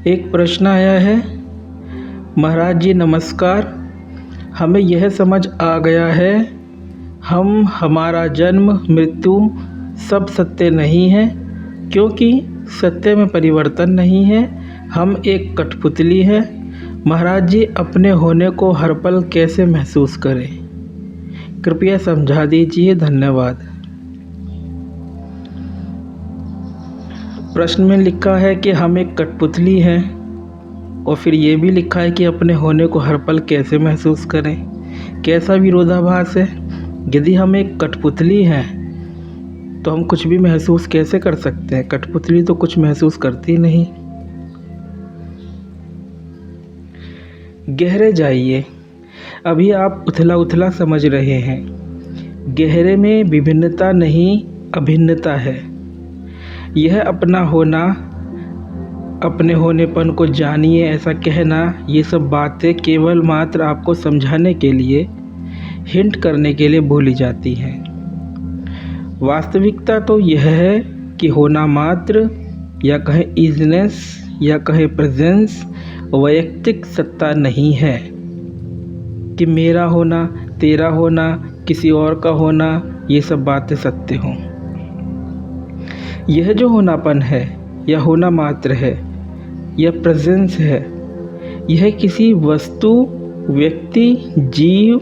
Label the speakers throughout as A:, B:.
A: एक प्रश्न आया है। महाराज जी नमस्कार। हमें यह समझ आ गया है हमारा जन्म मृत्यु सब सत्य नहीं है, क्योंकि सत्य में परिवर्तन नहीं है। हम एक कठपुतली है। महाराज जी अपने होने को हर पल कैसे महसूस करें, कृपया समझा दीजिए। धन्यवाद। प्रश्न में लिखा है कि हम एक कठपुतली हैं और फिर ये भी लिखा है कि अपने होने को हर पल कैसे महसूस करें। कैसा विरोधाभास है। यदि हम एक कठपुतली हैं तो हम कुछ भी महसूस कैसे कर सकते हैं। कठपुतली तो कुछ महसूस करती नहीं। गहरे जाइए। अभी आप उथला उथला समझ रहे हैं। गहरे में विभिन्नता नहीं अभिन्नता है। यह अपना होना, अपने होनेपन को जानिए ऐसा कहना, ये सब बातें केवल मात्र आपको समझाने के लिए, हिंट करने के लिए बोली जाती हैं। वास्तविकता तो यह है कि होना मात्र, या कहें इजनेस, या कहें प्रेजेंस, वैयक्तिक सत्ता नहीं है कि मेरा होना, तेरा होना, किसी और का होना, ये सब बातें सत्य हों। यह जो होनापन है, यह होना मात्र है, यह प्रेजेंस है। यह किसी वस्तु, व्यक्ति, जीव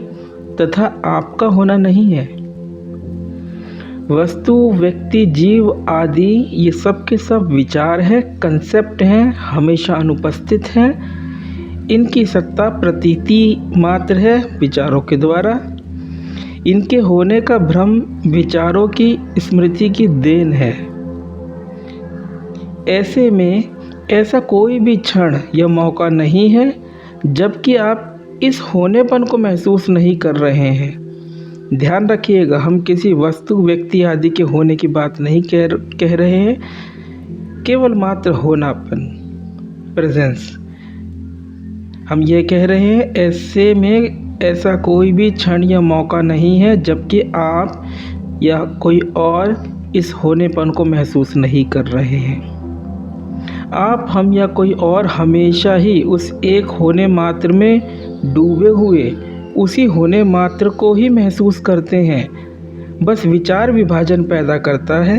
A: तथा आपका होना नहीं है। वस्तु, व्यक्ति, जीव आदि ये सब के सब विचार है, कंसेप्ट हैं, हमेशा अनुपस्थित हैं। इनकी सत्ता प्रतीति मात्र है विचारों के द्वारा। इनके होने का भ्रम विचारों की स्मृति की देन है। ऐसे में ऐसा कोई भी क्षण या मौका नहीं है जबकि आप इस होनेपन को महसूस नहीं कर रहे हैं। ध्यान रखिएगा, हम किसी वस्तु, व्यक्ति आदि के होने की बात नहीं कह रहे हैं, केवल मात्र होनापन, प्रेजेंस। हम ये कह रहे हैं ऐसे में ऐसा कोई भी क्षण या मौका नहीं है जबकि आप या कोई और इस होनेपन को महसूस नहीं कर रहे हैं। आप, हम या कोई और हमेशा ही उस एक होने मात्र में डूबे हुए उसी होने मात्र को ही महसूस करते हैं। बस विचार विभाजन पैदा करता है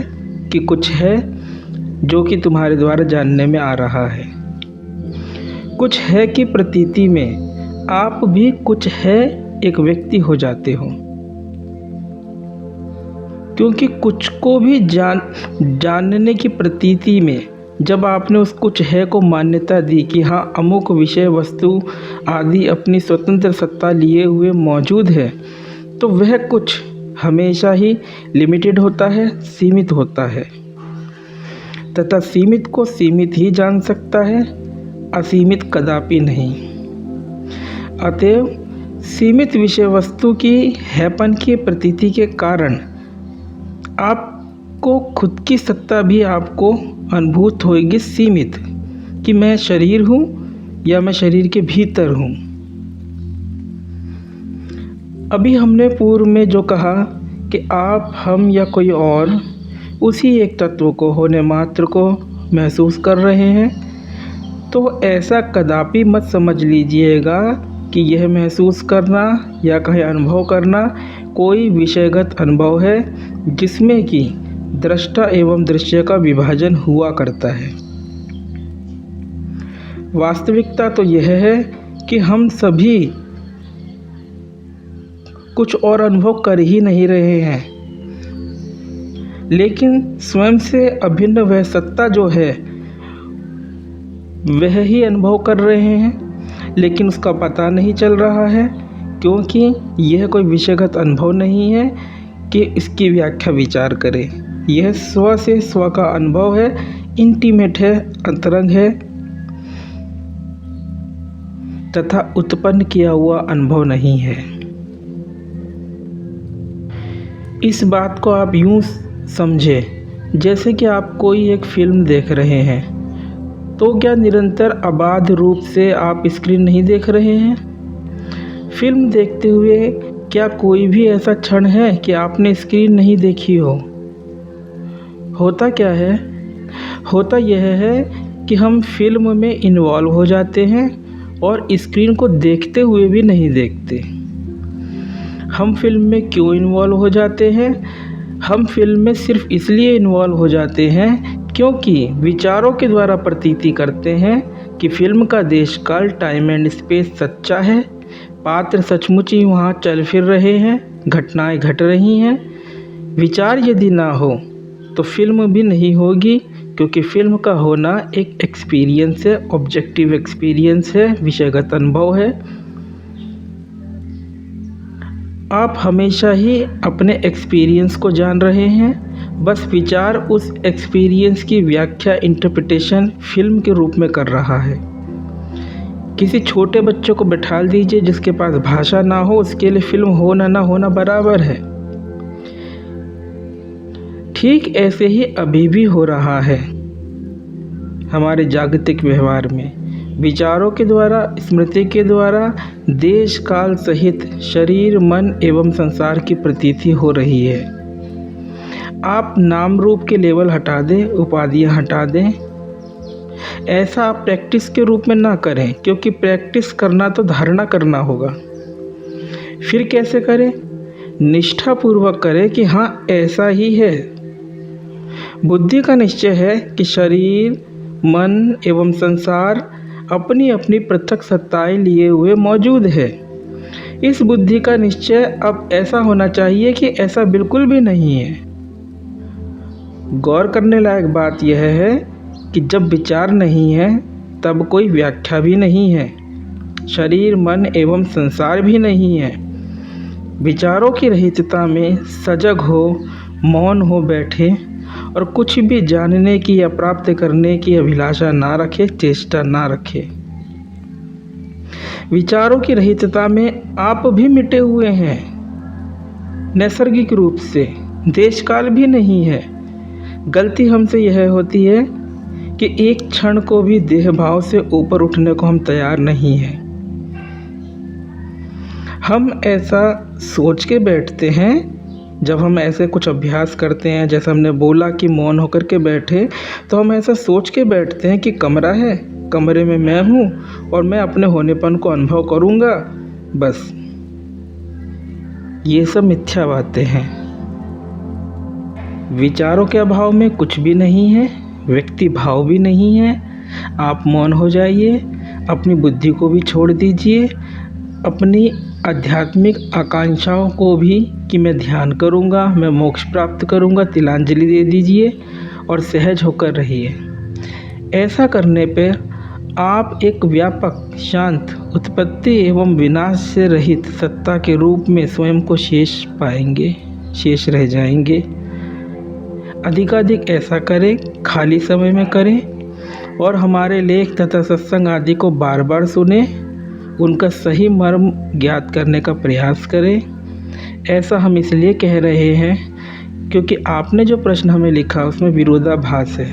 A: कि कुछ है जो कि तुम्हारे द्वारा जानने में आ रहा है। कुछ है कि प्रतीति में आप भी कुछ है एक व्यक्ति हो जाते हो, क्योंकि कुछ को भी जानने की प्रतीति में जब आपने उस कुछ है को मान्यता दी कि हाँ अमुक विषय वस्तु आदि अपनी स्वतंत्र सत्ता लिए हुए मौजूद है, तो वह कुछ हमेशा ही लिमिटेड होता है, सीमित होता है, तथा सीमित को सीमित ही जान सकता है, असीमित कदापि नहीं। अतएव सीमित विषय वस्तु की हैपन की प्रतीति के कारण आपको खुद की सत्ता भी आपको अनुभूत होगी सीमित, कि मैं शरीर हूँ या मैं शरीर के भीतर हूँ। अभी हमने पूर्व में जो कहा कि आप, हम या कोई और उसी एक तत्व को, होने मात्र को महसूस कर रहे हैं, तो ऐसा कदापि मत समझ लीजिएगा कि यह महसूस करना या कहीं अनुभव करना कोई विषयगत अनुभव है जिसमें कि दृष्टा एवं दृश्य का विभाजन हुआ करता है। वास्तविकता तो यह है कि हम सभी कुछ और अनुभव कर ही नहीं रहे हैं, लेकिन स्वयं से अभिन्न वह सत्ता जो है वह ही अनुभव कर रहे हैं, लेकिन उसका पता नहीं चल रहा है, क्योंकि यह कोई विषयगत अनुभव नहीं है कि इसकी व्याख्या विचार करें। यह स्व से स्व का अनुभव है, इंटीमेट है, अंतरंग है, तथा उत्पन्न किया हुआ अनुभव नहीं है। इस बात को आप यूं समझें जैसे कि आप कोई एक फिल्म देख रहे हैं, तो क्या निरंतर अबाध रूप से आप स्क्रीन नहीं देख रहे हैं? फिल्म देखते हुए क्या कोई भी ऐसा क्षण है कि आपने स्क्रीन नहीं देखी हो? होता क्या है? होता यह है कि हम फिल्म में इन्वॉल्व हो जाते हैं और स्क्रीन को देखते हुए भी नहीं देखते। हम फिल्म में क्यों इन्वॉल्व हो जाते हैं? हम फिल्म में सिर्फ इसलिए इन्वॉल्व हो जाते हैं क्योंकि विचारों के द्वारा प्रतीति करते हैं कि फिल्म का देश काल, टाइम एंड स्पेस सच्चा है, पात्र सचमुच ही वहाँ चल फिर रहे हैं, घटनाएं घट रही हैं। विचार यदि ना हो तो फिल्म भी नहीं होगी, क्योंकि फिल्म का होना एक एक्सपीरियंस है, ऑब्जेक्टिव एक्सपीरियंस है, विषयगत अनुभव है। आप हमेशा ही अपने एक्सपीरियंस को जान रहे हैं, बस विचार उस एक्सपीरियंस की व्याख्या, इंटरप्रिटेशन फिल्म के रूप में कर रहा है। किसी छोटे बच्चे को बैठा दीजिए जिसके पास भाषा ना हो, उसके लिए फिल्म होना ना होना बराबर है। ठीक ऐसे ही अभी भी हो रहा है हमारे जागतिक व्यवहार में। विचारों के द्वारा, स्मृति के द्वारा देश काल सहित शरीर, मन एवं संसार की प्रतीति हो रही है। आप नाम रूप के लेवल हटा दें, उपाधियां हटा दें। ऐसा आप प्रैक्टिस के रूप में ना करें, क्योंकि प्रैक्टिस करना तो धारणा करना होगा। फिर कैसे करें? निष्ठापूर्वक करें कि हाँ ऐसा ही है। बुद्धि का निश्चय है कि शरीर, मन एवं संसार अपनी अपनी पृथक सत्ताएं लिए हुए मौजूद है। इस बुद्धि का निश्चय अब ऐसा होना चाहिए कि ऐसा बिल्कुल भी नहीं है। गौर करने लायक बात यह है कि जब विचार नहीं है तब कोई व्याख्या भी नहीं है, शरीर, मन एवं संसार भी नहीं है। विचारों की रहितता में सजग हो, मौन हो बैठे और कुछ भी जानने की या प्राप्त करने की अभिलाषा ना रखे, चेष्टा ना रखे। विचारों की रहितता में आप भी मिटे हुए हैं, नैसर्गिक रूप से। देश काल भी नहीं है। गलती हमसे यह होती है कि एक क्षण को भी देह भाव से ऊपर उठने को हम तैयार नहीं हैं। हम ऐसा सोच के बैठते हैं, जब हम ऐसे कुछ अभ्यास करते हैं, जैसे हमने बोला कि मौन होकर के बैठे, तो हम ऐसा सोच के बैठते हैं कि कमरा है, कमरे में मैं हूँ और मैं अपने होनेपन को अनुभव करूँगा। बस ये सब मिथ्या बातें हैं। विचारों के अभाव में कुछ भी नहीं है, व्यक्ति भाव भी नहीं है। आप मौन हो जाइए, अपनी बुद्धि को भी छोड़ दीजिए, अपनी आध्यात्मिक आकांक्षाओं को भी कि मैं ध्यान करूँगा, मैं मोक्ष प्राप्त करूँगा, तिलांजलि दे दीजिए और सहज होकर रहिए। ऐसा करने पर आप एक व्यापक, शांत, उत्पत्ति एवं विनाश से रहित सत्ता के रूप में स्वयं को शेष पाएंगे, शेष रह जाएंगे। अधिकाधिक ऐसा करें, खाली समय में करें और हमारे लेख तथा सत्संग आदि को बार बार सुने, उनका सही मर्म ज्ञात करने का प्रयास करें। ऐसा हम इसलिए कह रहे हैं क्योंकि आपने जो प्रश्न हमें लिखा उसमें विरोधाभास है।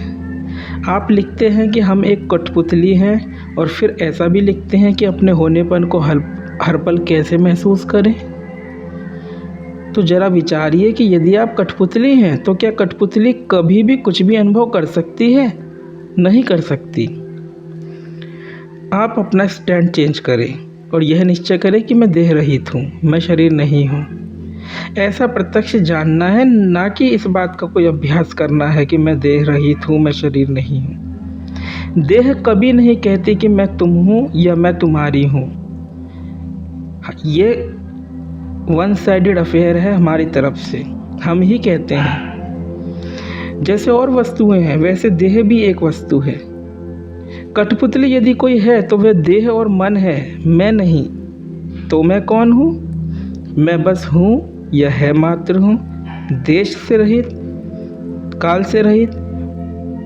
A: आप लिखते हैं कि हम एक कठपुतली हैं और फिर ऐसा भी लिखते हैं कि अपने होनेपन को हर पल कैसे महसूस करें। तो ज़रा विचारिए कि यदि आप कठपुतली हैं तो क्या कठपुतली कभी भी कुछ भी अनुभव कर सकती है? नहीं कर सकती। आप अपना स्टैंड चेंज करें और यह निश्चय करें कि मैं देह रहित हूँ, मैं शरीर नहीं हूँ। ऐसा प्रत्यक्ष जानना है, ना कि इस बात का कोई अभ्यास करना है कि मैं देह रहित हूँ, मैं शरीर नहीं हूँ। देह कभी नहीं कहती कि मैं तुम हूँ या मैं तुम्हारी हूँ। ये वन साइडेड अफेयर है हमारी तरफ से, हम ही कहते हैं। जैसे और वस्तुएं हैं वैसे देह भी एक वस्तु है। कठपुतली यदि कोई है तो वह देह और मन है, मैं नहीं। तो मैं कौन हूँ? मैं बस हूँ, यह है मात्र हूँ, देश से रहित, काल से रहित,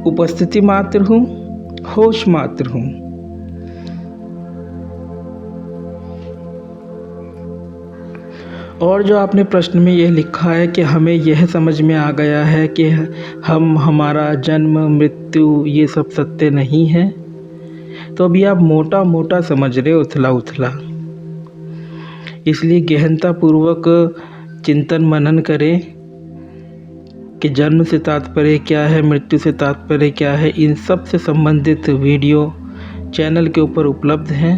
A: उपस्थिति मात्र हूँ, होश मात्र हूँ। और जो आपने प्रश्न में यह लिखा है कि हमें यह समझ में आ गया है कि हमारा जन्म, मृत्यु ये सब सत्य नहीं है, तो अभी आप मोटा मोटा समझ रहे हो, उथला उथला। इसलिए गहनतापूर्वक चिंतन मनन करें कि जन्म से तात्पर्य क्या है, मृत्यु से तात्पर्य क्या है, इन सब से संबंधित वीडियो चैनल के ऊपर उपलब्ध हैं।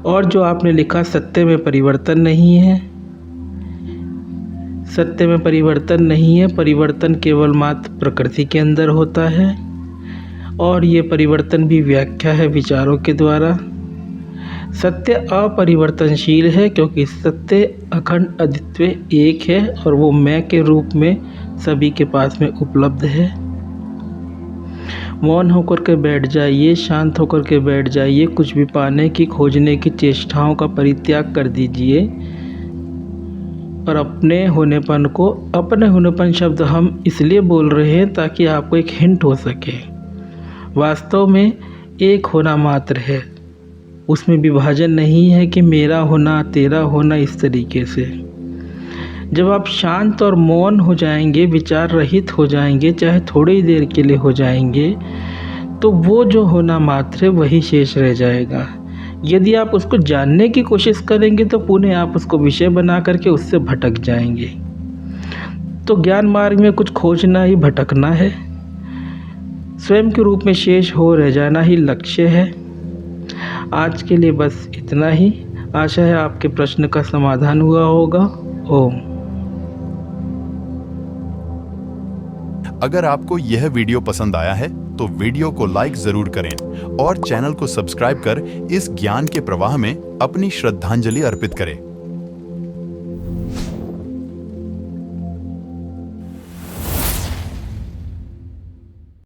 A: और जो आपने लिखा सत्य में परिवर्तन नहीं है, सत्य में परिवर्तन नहीं है, परिवर्तन केवल मात्र प्रकृति के अंदर होता है और ये परिवर्तन भी व्याख्या है विचारों के द्वारा। सत्य अपरिवर्तनशील है क्योंकि सत्य अखंड अद्वितीय एक है और वो मैं के रूप में सभी के पास में उपलब्ध है। मौन होकर के बैठ जाइए, शांत होकर के बैठ जाइए, कुछ भी पाने की खोजने की चेष्टाओं का परित्याग कर दीजिए और अपने होनेपन को, अपने होनेपन शब्द हम इसलिए बोल रहे हैं ताकि आपको एक हिंट हो सके। वास्तव में एक होना मात्र है, उसमें विभाजन नहीं है कि मेरा होना तेरा होना इस तरीके से। जब आप शांत और मौन हो जाएंगे, विचार रहित हो जाएंगे, चाहे थोड़ी देर के लिए हो जाएंगे, तो वो जो होना मात्र है वही शेष रह जाएगा। यदि आप उसको जानने की कोशिश करेंगे तो पुनः आप उसको विषय बना करके उससे भटक जाएंगे। तो ज्ञान मार्ग में कुछ खोजना ही भटकना है, स्वयं के रूप में शेष हो रह जाना ही लक्ष्य है। आज के लिए बस इतना ही। आशा है आपके प्रश्न का समाधान हुआ होगा। ओम।
B: अगर आपको यह वीडियो पसंद आया है तो वीडियो को लाइक जरूर करें और चैनल को सब्सक्राइब कर इस ज्ञान के प्रवाह में अपनी श्रद्धांजलि अर्पित करें।